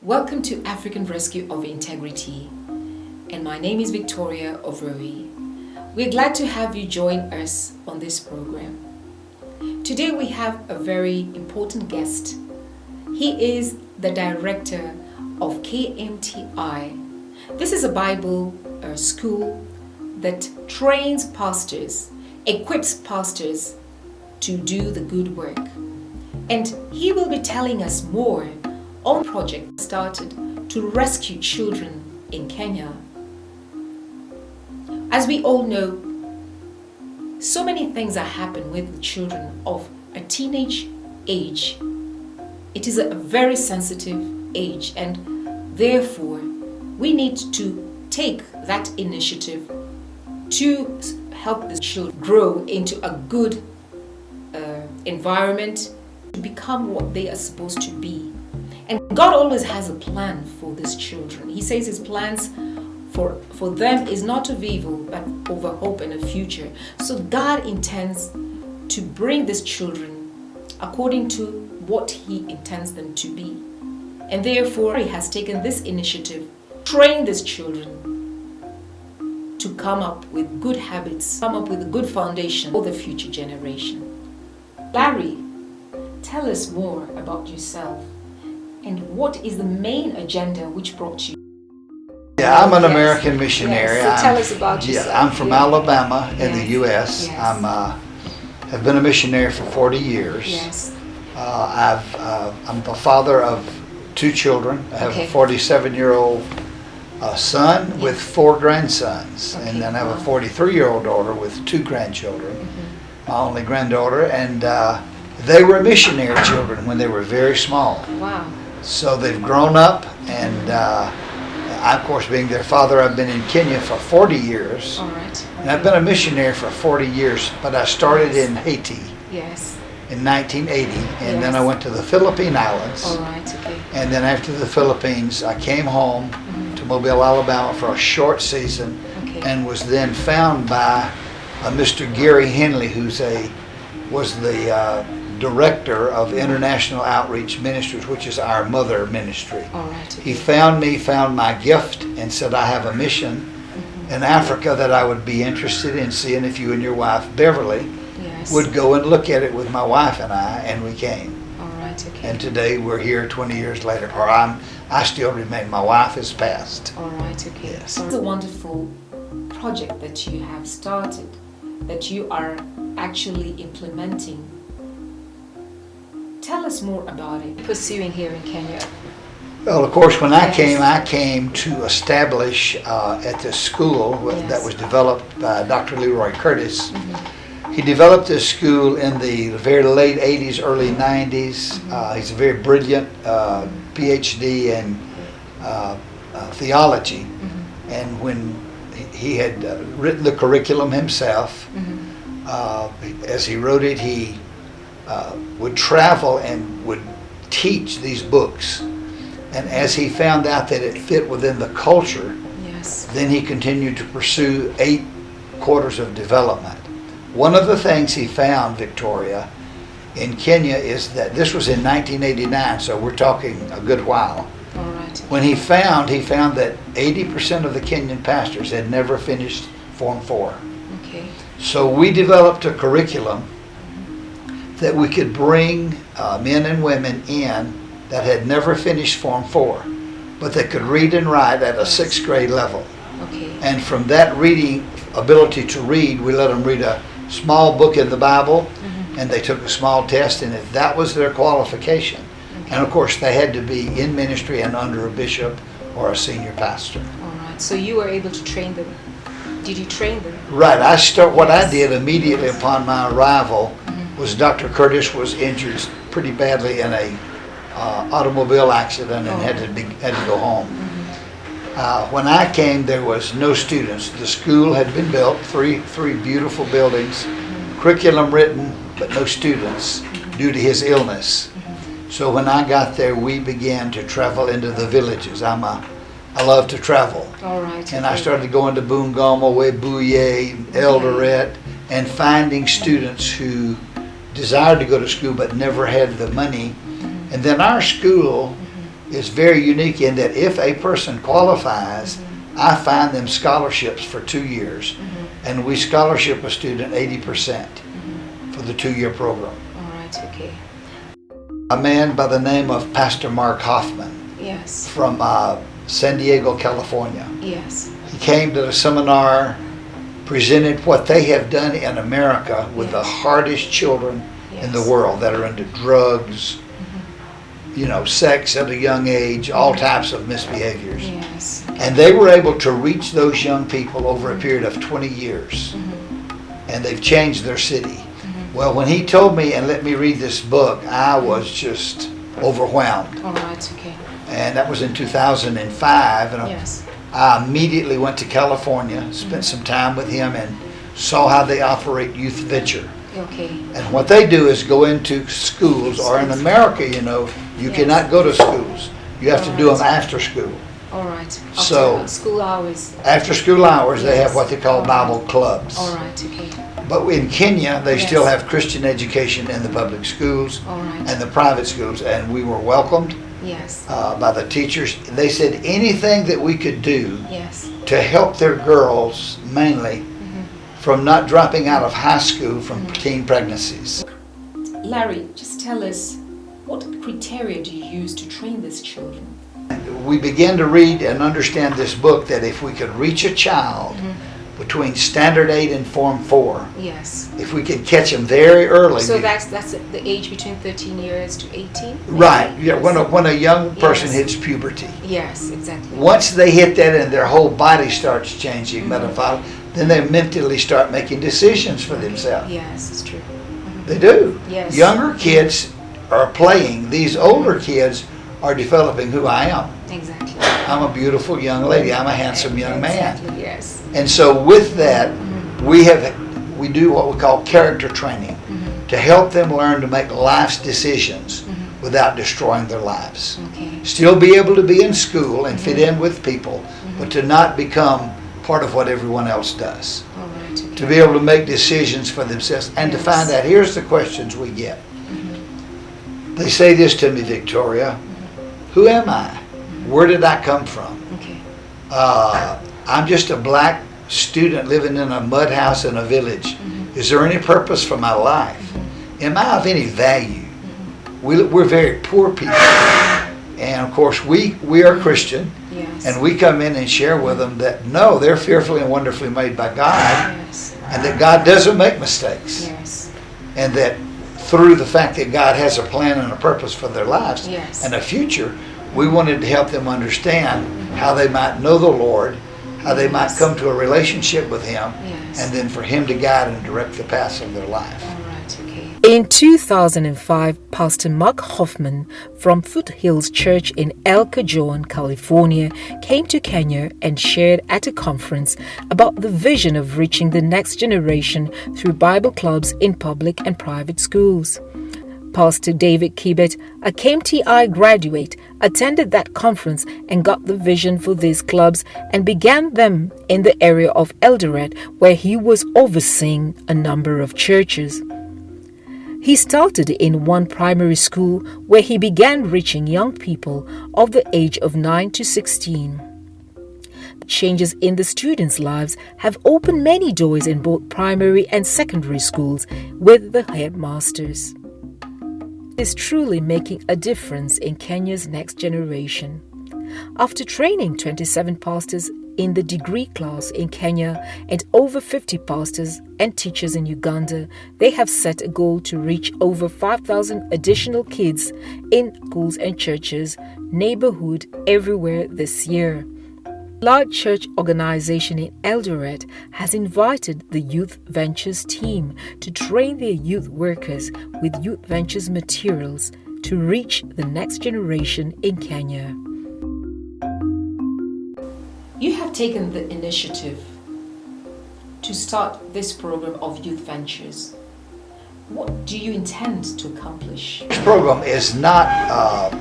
Welcome to African Rescue of Integrity, and my name is Victoria Ovroyi. We're glad to have you join us on this program. Today we have a very important guest. He is the director of KMTI. This is a Bible school that trains pastors, equips pastors to do the good work. And he will be telling us more on a project started to rescue children in Kenya. As we all know, so many things are happening with children of a teenage age. It is a very sensitive age, and therefore we need to take that initiative to help the children grow into a good environment, to become what they are supposed to be. And God always has a plan for these children. He says his plans for them is not of evil, but of a hope and a future. So God intends to bring these children according to what he intends them to be. And therefore he has taken this initiative, train these children to come up with good habits, come up with a good foundation for the future generation. Larry, tell us more about yourself and what is the main agenda which brought you? Yeah, I'm an American missionary. Yes. So tell us about yourself. Yeah, I'm from Alabama in the U.S. Yes. Have been a missionary for 40 years. Yes. I'm the father of 2 children. I have a 47-year-old son with 4 grandsons, and then I have a 43-year-old daughter with 2 grandchildren. My only granddaughter, and they were missionary children when they were very small. Wow. So they've grown up, and I, of course, being their father, I've been in Kenya for 40 years. All right. And I've been a missionary for 40 years, but I started in Haiti in 1980, and then I went to the Philippine Islands. All right, okay. And then after the Philippines, I came home to Mobile, Alabama for a short season, and was then found by Mr. Gary Henley, was the director of International Outreach Ministries, which is our mother ministry. All right. He found me, found my gift, and said, I have a mission in Africa that I would be interested in seeing if you and your wife, Beverly, would go and look at it with my wife and I, and we came. All right, okay. And today we're here 20 years later, or I still remain, my wife has passed. All right, okay. Yes. It's a wonderful project that you have started, that you are actually implementing. Tell us more about it. Pursuing here in Kenya. Well, of course, when I came to establish at this school that was developed by Dr. Leroy Curtis. He developed this school in the very late 80s, early 90s. He's a very brilliant PhD in theology. And when he had written the curriculum himself, as he wrote it, he would travel and would teach these books. And as he found out that it fit within the culture, then he continued to pursue 8 quarters of development. One of the things he found, Victoria, in Kenya is that this was in 1989, so we're talking a good while. All right. When he found that 80% of the Kenyan pastors had never finished Form 4. Okay. So we developed a curriculum that we could bring men and women in that had never finished Form 4, but that could read and write at a 6th grade level. Okay. And from that reading ability to read, we let them read a small book in the Bible, and they took a small test, and if that was their qualification. And of course they had to be in ministry and under a bishop or a senior pastor. All right. So you were able to train them. Did you train them? Right. I did immediately upon my arrival was Dr. Curtis was injured pretty badly in a automobile accident and had to go home. When I came, there was no students. The school had been built, three beautiful buildings, curriculum written, but no students due to his illness. So when I got there, we began to travel into the villages. I love to travel. All right. And I started going to Bungoma, Webuye, Eldoret, and finding students who desired to go to school but never had the money. And then our school is very unique in that if a person qualifies, I find them scholarships for 2 years, and we scholarship a student 80% for the 2-year program. All right, okay. A man by the name of Pastor Mark Hoffman Yes. from San Diego, California. Yes. He came to the seminar, presented what they have done in America with the hardest children in the world that are into drugs, sex at a young age, all types of misbehaviors. Yes. And they were able to reach those young people over a period of 20 years. And they've changed their city. Well, when he told me and let me read this book, I was just overwhelmed. All right, okay. And that was in 2005. And Yes. I immediately went to California, spent some time with him, and saw how they operate Youth Venture. Okay. And what they do is go into schools, or in America, you cannot go to schools. You have to do them after school. All right. So- After school hours. After school hours, they have Yes. what they call Bible clubs. All right, okay. But in Kenya, they still Yes. have Christian education in the public schools All right. and the private schools. And we were welcomed Yes. by the teachers. They said anything that we could do Yes. to help their girls, mainly, from not dropping out of high school from teen pregnancies. Larry, just tell us, what criteria do you use to train these children? We began to read and understand this book that if we could reach a child between Standard 8 and Form 4, Yes. if we could catch them very early. So that's the age between 13 years to 18? Right, yeah, when a young person Yes. hits puberty. Yes, exactly. Once they hit that and their whole body starts changing, metaphorically, then they mentally start making decisions for themselves. Yes, it's true. They do. Yes. Younger kids are playing. These older kids are developing who I am. Exactly. I'm a beautiful young lady. I'm a handsome young man. Exactly, yes. And so with that, we do what we call character training to help them learn to make life's decisions without destroying their lives. Okay. Still be able to be in school and fit in with people, but to not become part of what everyone else does. All right, okay. To be able to make decisions for themselves and to Yes. find out, here's the questions we get. They say this to me, Victoria, who am I? Where did I come from? Okay. I'm just a black student living in a mud house in a village. Is there any purpose for my life? Am I of any value? We're very poor people. And of course, we are Christian. Yes. And we come in and share with them that no, they're fearfully and wonderfully made by God, Yes. and that God doesn't make mistakes. Yes. And that through the fact that God has a plan and a purpose for their lives Yes. and a future, we wanted to help them understand how they might know the Lord, how they might come to a relationship with Him, Yes. and then for Him to guide and direct the paths of their life. All right, okay. In 2005, Pastor Mark Hoffman from Foothills Church in El Cajon, California, came to Kenya and shared at a conference about the vision of reaching the next generation through Bible clubs in public and private schools. Pastor David Kibet, a KMTI graduate, attended that conference and got the vision for these clubs and began them in the area of Eldoret, where he was overseeing a number of churches. He started in one primary school where he began reaching young people of the age of 9 to 16. Changes in the students' lives have opened many doors in both primary and secondary schools with the headmasters. Is truly making a difference in Kenya's next generation. After training 27 pastors in the degree class in Kenya and over 50 pastors and teachers in Uganda, they have set a goal to reach over 5,000 additional kids in schools and churches, neighborhood everywhere this year. A large church organization in Eldoret has invited the Youth Ventures team to train their youth workers with Youth Ventures materials to reach the next generation in Kenya. You have taken the initiative to start this program of Youth Ventures. What do you intend to accomplish? This program is not,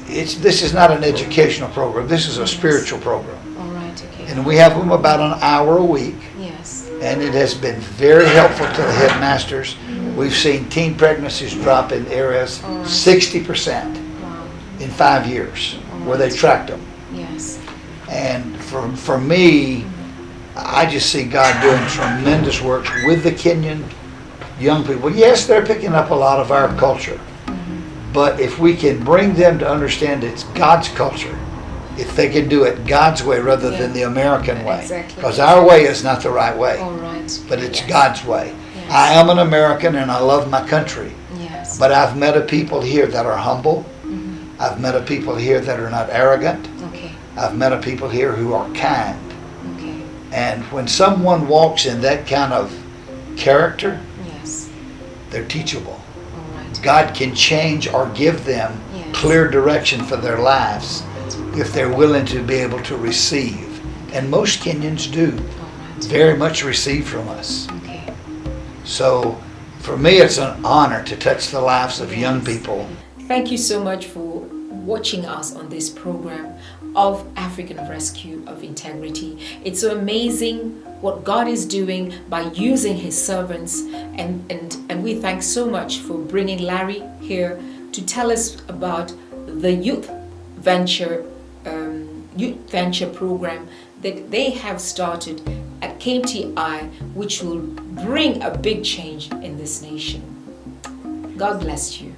this is not an educational program. This is a spiritual program. All right, okay. And we have them about an hour a week. Yes. And it has been very helpful to the headmasters. We've seen teen pregnancies drop in areas 60%. Wow. in 5 years, where they tracked them. Yes. And for me, I just see God doing tremendous work with the Kenyan young people. Yes, they're picking up a lot of our culture, but if we can bring them to understand it's God's culture, if they can do it God's way rather than the American way, because our way is not the right way, All right. but it's God's way. Yes. I am an American and I love my country, Yes. but I've met a people here that are humble. I've met a people here that are not arrogant. Okay. I've met a people here who are kind. Okay. And when someone walks in that kind of character, Yes. they're teachable. All right. God can change or give them Yes. clear direction for their lives if they're willing to be able to receive. And most Kenyans do All right. very much receive from us. Okay. So for me, it's an honor to touch the lives of young Yes. people. Thank you so much for watching us on this program of African Rescue of Integrity. It's so amazing what God is doing by using His servants, and we thank so much for bringing Larry here to tell us about the Youth Venture program that they have started at KMTI, which will bring a big change in this nation. God bless you.